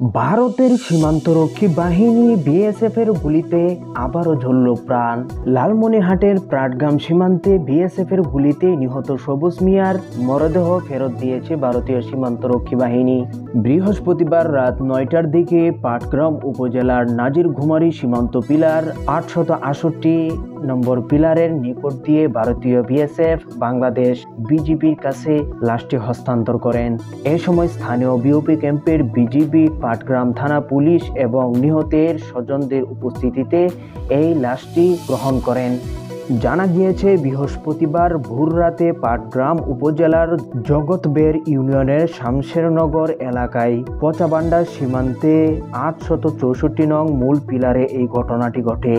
ভারতের সীমান্তরক্ষী বাহিনী বিএসএফ এর গুলিতে আবারও ঝরল প্রাণ। লালমনিরহাটের পাটগ্রাম সীমান্তে বিএসএফ এর গুলিতে নিহত সবুজ মিয়ার মরদেহ ফেরত দিয়েছে ভারতীয় সীমান্তরক্ষী বাহিনী। বৃহস্পতিবার রাত ৯টার দিকে পাটগ্রাম উপজেলার নাজিরঘুমারি সীমান্ত পিলার ৮৬৮ নম্বর পিলারের নিকট দিয়ে ভারতীয় বিএসএফ বাংলাদেশ বিজিবির কাছে লাশটি হস্তান্তর করেন। এ সময় স্থানীয় বিওপি ক্যাম্পের বিজিবি, পাটগ্রাম থানা পুলিশ এবং নিহতের স্বজনদের উপস্থিতিতে এই লাশটি গ্রহণ করেন। জানা গিয়েছে, বৃহস্পতিবার ভোররাতে পাটগ্রাম উপজেলার জগৎবের ইউনিয়নের শামশেরনগর এলাকায় পচাবান্ডা সীমান্তে ৮৬৪ নং মূল পিলারে এই ঘটনাটি ঘটে।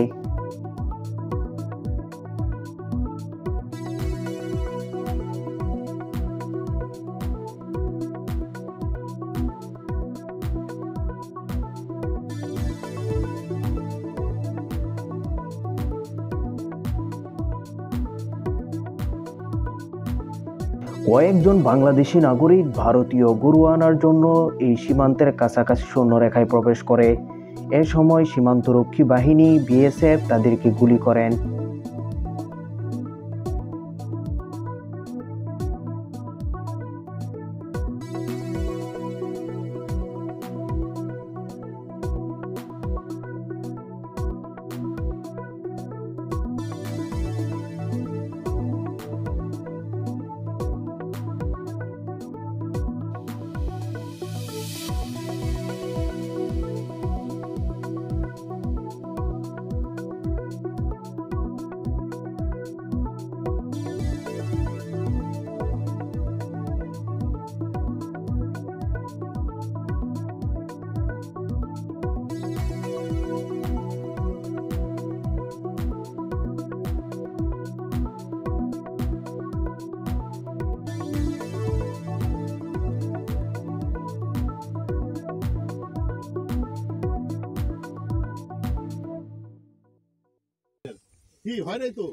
কয়েকজন বাংলাদেশি নাগরিক ভারতীয় গরু আনার জন্য এই সীমান্তের কাছাকাছি সৈন্যরেখায় প্রবেশ করে। এ সময় সীমান্তরক্ষী বাহিনী বিএসএফ তাদেরকে গুলি করেন। কি হয় নাই তো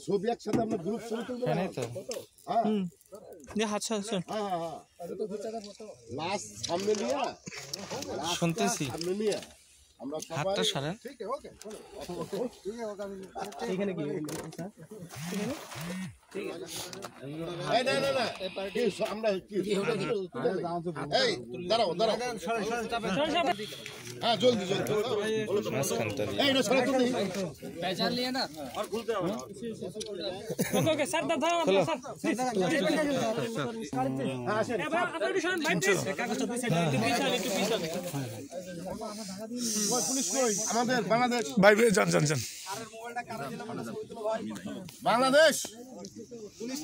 ছবি একসাথে আমরা গ্রুপ ছবি তুলবো না তো হ্যাঁ নে আচ্ছা আচ্ছা হ্যাঁ লাস্ট সামনে নিয়ে শুনতেছি সামনে নিয়ে আমরা সবাই হাতটা সরান ঠিক আছে ওকে ঠিক আছে এখানে কি স্যার ঠিক আছে এই না না না এই আমরা কি এই দাঁড়াও হ্যাঁ জলদি এই না সরা তুই पहचान लिया ना और खुलते हो ओके सर दादा सर हां सर अपनी शान भाई कागज तो साइड একটু পিছনে ওই পুলিশ কই আমাদের বাংলাদেশ ভাই যান আরে মোবাইলটা কারা দিলাম না ছবি তুলো ভাই বাংলাদেশ পুলিশ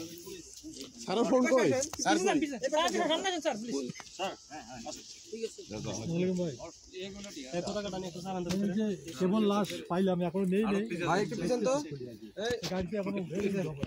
স্যার ফোন কই স্যার সামনে স্যার প্লিজ হ্যাঁ ঠিক আছে ভাই কেবল লাশ পাইলাম এখন নেই ভাই একটু পিছন তো এই গাড়িতে এখনো ভেঙে যাবে।